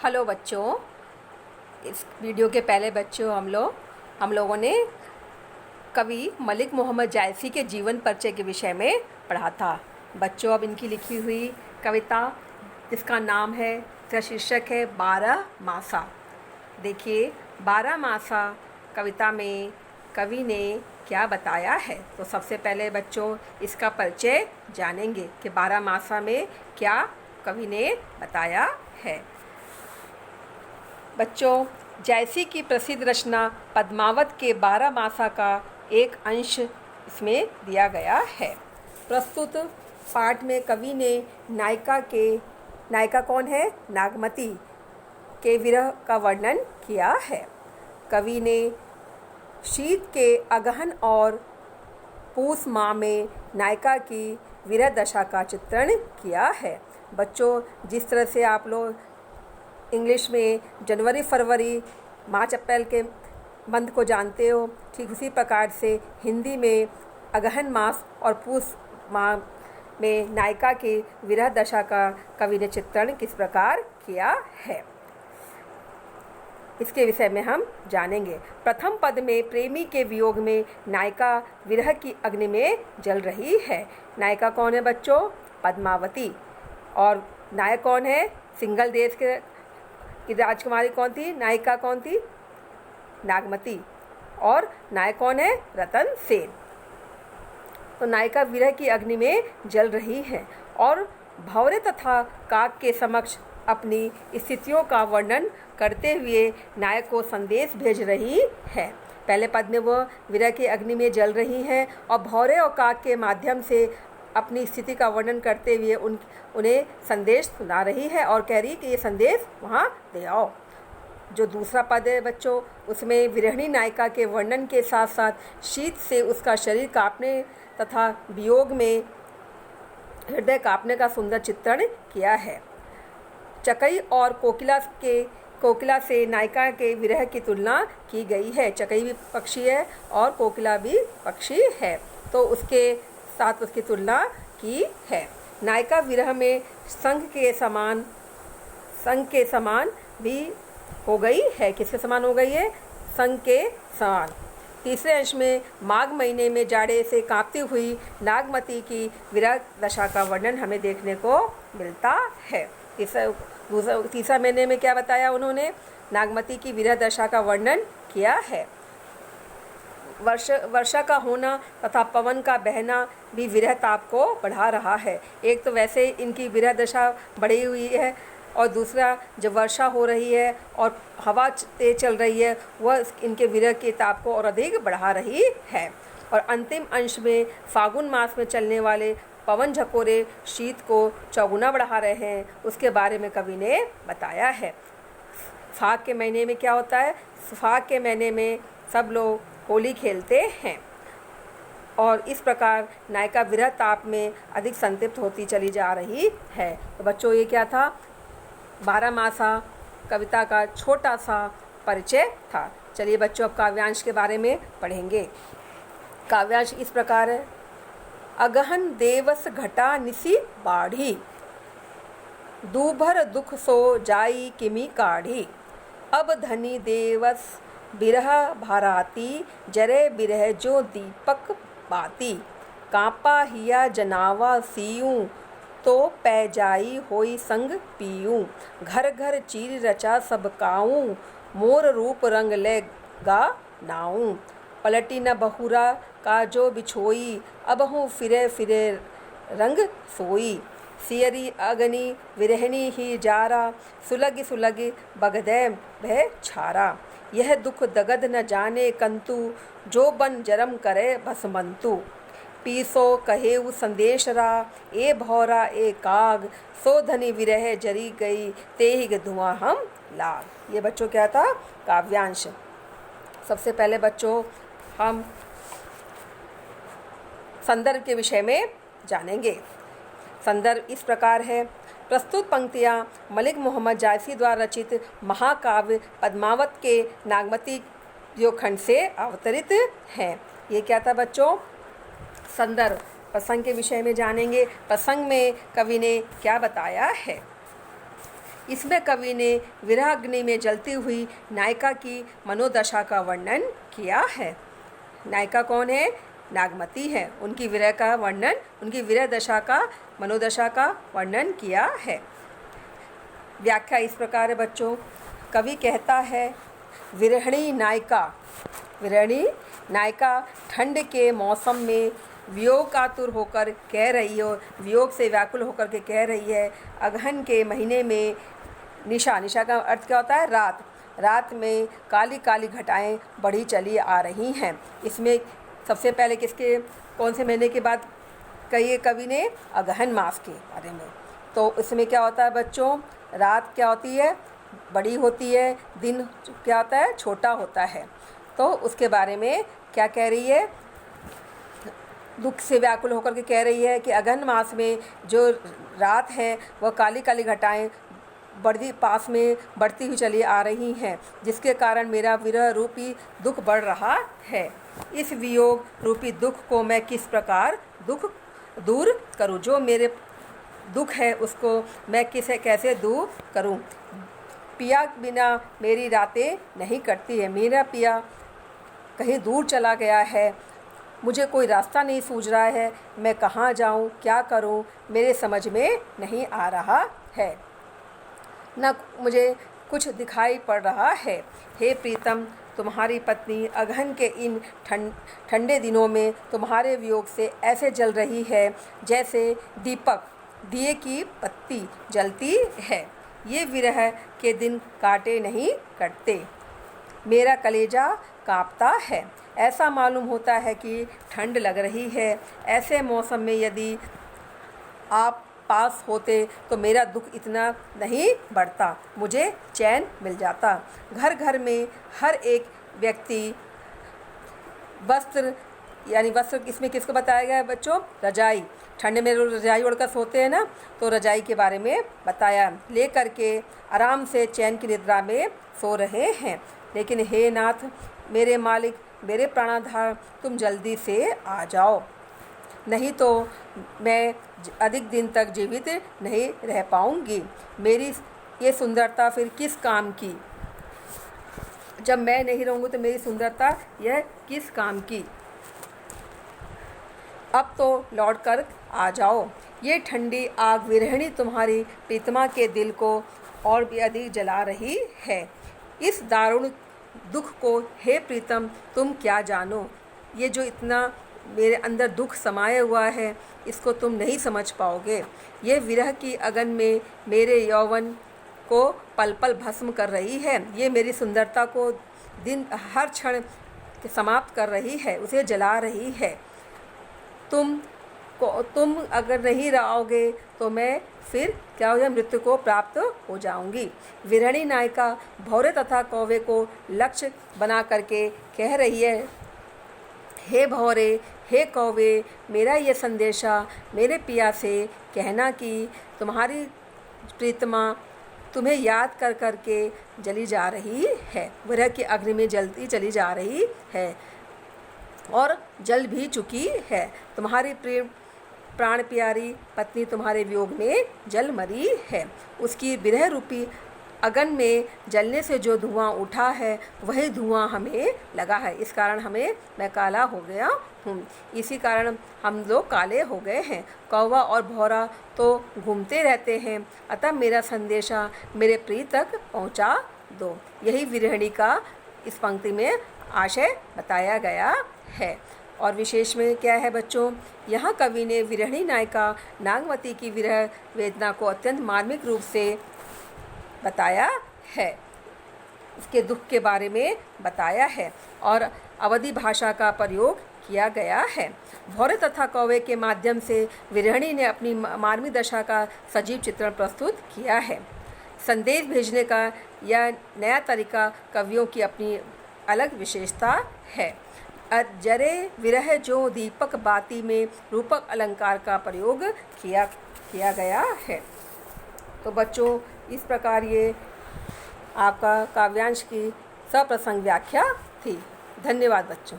Hello बच्चों। इस video के पहले बच्चों हम लोगों ने कवि मलिक मोहम्मद जायसी के जीवन परिचय के विषय में पढ़ा था। बच्चों, अब इनकी लिखी हुई कविता जिसका नाम है, इसका शीर्षक है 12 मासा। देखिए, 12 मासा कविता में कवि ने क्या बताया है। तो सबसे पहले बच्चों इसका परिचय जानेंगे कि 12 मासा में क्या कवि ने बताया है। बच्चों, जायसी की प्रसिद्ध रचना पद्मावत के 12 मासा का एक अंश इसमें दिया गया है। प्रस्तुत पाठ में कवि ने नायिका कौन है? नागमती के विरह का वर्णन किया है। कवि ने शीत के अगहन और पूस माह में नायिका की विरह दशा का चित्रण किया है। बच्चों, जिस तरह से आप लोग इंग्लिश में जनवरी, फरवरी, मार्च, अप्रैल के मंथ को जानते हो, ठीक उसी प्रकार से हिंदी में अगहन मास और पूस माह में नायिका की विरह दशा का कवि ने चित्रण किस प्रकार किया है, इसके विषय में हम जानेंगे। प्रथम पद में प्रेमी के वियोग में नायिका विरह की अग्नि में जल रही है। नायिका कौन है बच्चों? पद्मावती। और नायक कौन है? सिंघल देश की राजकुमारी कौन थी? नायिका कौन थी? नागमती। और नायक कौन है? रतन सेन। तो नायिका विरह की अग्नि में जल रही है और भंवरे तथा काक के समक्ष अपनी स्थितियों का वर्णन करते हुए नायक को संदेश भेज रही है। पहले पद में वो विरह की अग्नि में जल रही हैं और भंवरे और काक के माध्यम से अपनी स्थिति का वर्णन करते हुए उन्हें संदेश सुना रही है और कह रही कि ये संदेश वहाँ दे आओ। जो दूसरा पद है बच्चों, उसमें विरहिणी नायिका के वर्णन के साथ साथ शीत से उसका शरीर कांपने तथा वियोग में हृदय कांपने का सुंदर चित्रण किया है। चकई और कोकिला से नायिका के विरह की तुलना की गई है। चकई भी पक्षी है और कोकिला भी पक्षी है, तो उसके साथ उसकी तुलना की है। नायिका विरह में संघ के समान भी हो गई है। किसके समान हो गई है? संघ के समान। तीसरे अंश में माघ महीने में जाड़े से कांपती हुई नागमती की विरह दशा का वर्णन हमें देखने को मिलता है। तीसरा महीने में क्या बताया उन्होंने? नागमती की विरह दशा का वर्णन किया है। वर्षा का होना तथा पवन का बहना भी विरह ताप को बढ़ा रहा है। एक तो वैसे इनकी विरह दशा बढ़ी हुई है और दूसरा जब वर्षा हो रही है और हवा तेज चल रही है, वह इनके विरह के ताप को और अधिक बढ़ा रही है। और अंतिम अंश में फागुन मास में चलने वाले पवन झकोरे शीत को चौगुना बढ़ा रहे हैं, उसके बारे में कवि ने बताया है। फाग के महीने में क्या होता है? फाग के महीने में सब लोग होली खेलते हैं और इस प्रकार नायिका विरह ताप में अधिक संतृप्त होती चली जा रही है। तो बच्चों, ये क्या था? 12 मासा कविता का छोटा सा परिचय था। चलिए बच्चों, अब काव्यांश के बारे में पढ़ेंगे। काव्यांश इस प्रकार है। अगहन देवस घटा निसी बाढ़ी, दूभर दुख सो जाई किमी काढ़ी। अब धनी देवस बिरह भाराती, जरे बिरह जो दीपक बाती। कांपा हिया जनावा सीयूं, तो पै जाई होई संग पीयूं। घर घर चीर रचा सब काऊं, मोर रूप रंग ले गा नाऊं। पलटी न बहुरा का जो बिछोई, अबहूँ फिरे फिरे रंग सोई। सियरी अगनी विरहनी ही जारा, सुलग सुलग बगदे भय छारा। यह दुख दगद न जाने कंतु, जो बन जरम करे भस्मंतु। पीसो कहेउ संदेशरा, ए भौरा ए काग। सो धनी विरह जरी गई, तेहिग धुआं हम लाग। ये बच्चों क्या था? काव्यांश। सबसे पहले बच्चों हम संदर्भ के विषय में जानेंगे। संदर्भ इस प्रकार है। प्रस्तुत पंक्तियाँ मलिक मोहम्मद जायसी द्वारा रचित महाकाव्य पद्मावत के नागमती खंड से अवतरित हैं। ये क्या था बच्चों? संदर्भ। प्रसंग के विषय में जानेंगे। प्रसंग में कवि ने क्या बताया है। इसमें कवि ने विरह अग्नि में जलती हुई नायिका की मनोदशा का वर्णन किया है। नायिका कौन है? नागमती है। उनकी विरह का वर्णन, उनकी विरह दशा का, मनोदशा का वर्णन किया है। व्याख्या इस प्रकार है बच्चों। कवि कहता है, विरहिणी नायिका ठंड के मौसम में वियोग कातुर होकर कह रही हो, वियोग से व्याकुल होकर के कह रही है। अगहन के महीने में निशा का अर्थ क्या होता है? रात में काली काली घटाएं बढ़ी चली आ रही हैं। इसमें सबसे पहले कौन से महीने की बात कही है कवि ने? अगहन मास के बारे में। तो इसमें क्या होता है बच्चों? रात क्या होती है? बड़ी होती है, दिन क्या होता है? छोटा होता है। तो उसके बारे में क्या कह रही है? दुख से व्याकुल होकर के कह रही है कि अगहन मास में जो रात है वह काली काली घटाएं पास में बढ़ती हुई चली आ रही हैं, जिसके कारण मेरा विरह रूपी दुख बढ़ रहा है। इस वियोग रूपी दुख को मैं किस प्रकार दूर करूं? जो मेरे दुख है उसको मैं कैसे दूर करूं? पिया बिना मेरी रातें नहीं कटती है। मेरा पिया कहीं दूर चला गया है, मुझे कोई रास्ता नहीं सूझ रहा है। मैं कहाँ जाऊँ, क्या करूँ, मेरे समझ में नहीं आ रहा है, न मुझे कुछ दिखाई पड़ रहा है। हे प्रीतम, तुम्हारी पत्नी अगहन के इन ठंडे दिनों में तुम्हारे वियोग से ऐसे जल रही है जैसे दीपक दिए की पत्ती जलती है। ये विरह के दिन काटे नहीं कटते, मेरा कलेजा कांपता है। ऐसा मालूम होता है कि ठंड लग रही है। ऐसे मौसम में यदि आप पास होते तो मेरा दुख इतना नहीं बढ़ता, मुझे चैन मिल जाता। घर घर में हर एक व्यक्ति वस्त्र इसमें किसको बताया गया है बच्चों? रजाई। ठंड में रजाई ओढ़कर सोते हैं ना, तो रजाई के बारे में बताया। ले करके आराम से चैन की निद्रा में सो रहे हैं। लेकिन हे नाथ, मेरे मालिक, मेरे प्राणाधार, तुम जल्दी से आ जाओ, नहीं तो मैं अधिक दिन तक जीवित नहीं रह पाऊंगी। मेरी ये सुंदरता फिर किस काम की? जब मैं नहीं रहूँगी तो मेरी सुंदरता यह किस काम की? अब तो लौट कर आ जाओ। ये ठंडी आग विरहिणी तुम्हारी प्रीतमा के दिल को और भी अधिक जला रही है। इस दारुण दुख को हे प्रीतम तुम क्या जानो? ये जो इतना मेरे अंदर दुख समाया हुआ है, इसको तुम नहीं समझ पाओगे। ये विरह की अगन में मेरे यौवन को पल पल भस्म कर रही है। ये मेरी सुंदरता को दिन हर क्षण समाप्त कर रही है, उसे जला रही है। तुम अगर नहीं रहोगे तो मैं फिर क्या हो जाए? मृत्यु को प्राप्त हो जाऊंगी। विरहिणी नायिका भौरे तथा कौवे को लक्ष्य बना करके कह रही है, हे भौरे, हे कौवे, मेरा ये संदेशा मेरे पिया से कहना कि तुम्हारी प्रीतमा तुम्हें याद कर करके जली जा रही है, विरह की अग्नि में जलती चली जा रही है और जल भी चुकी है। तुम्हारी प्राण प्यारी पत्नी तुम्हारे वियोग में जल मरी है। उसकी विरह रूपी अगन में जलने से जो धुआं उठा है वही धुआं हमें लगा है। इस कारण मैं काला हो गया हूँ, इसी कारण हम लोग काले हो गए हैं। कौवा और भौरा तो घूमते रहते हैं, अतः मेरा संदेशा मेरे प्रिय तक पहुँचा दो। यही विरहिणी का इस पंक्ति में आशय बताया गया है। और विशेष में क्या है बच्चों? यहाँ कवि ने विरहिणी नायिका नागमती की विरह वेदना को अत्यंत मार्मिक रूप से बताया है, उसके दुख के बारे में बताया है और अवधी भाषा का प्रयोग किया गया है। भौरे तथा कौवे के माध्यम से विरहिणी ने अपनी मार्मिक दशा का सजीव चित्रण प्रस्तुत किया है। संदेश भेजने का यह नया तरीका कवियों की अपनी अलग विशेषता है। जरे विरह जो दीपक बाती में रूपक अलंकार का प्रयोग किया गया है। तो बच्चों, इस प्रकार ये आपका काव्यांश की सप्रसंग व्याख्या थी। धन्यवाद बच्चों।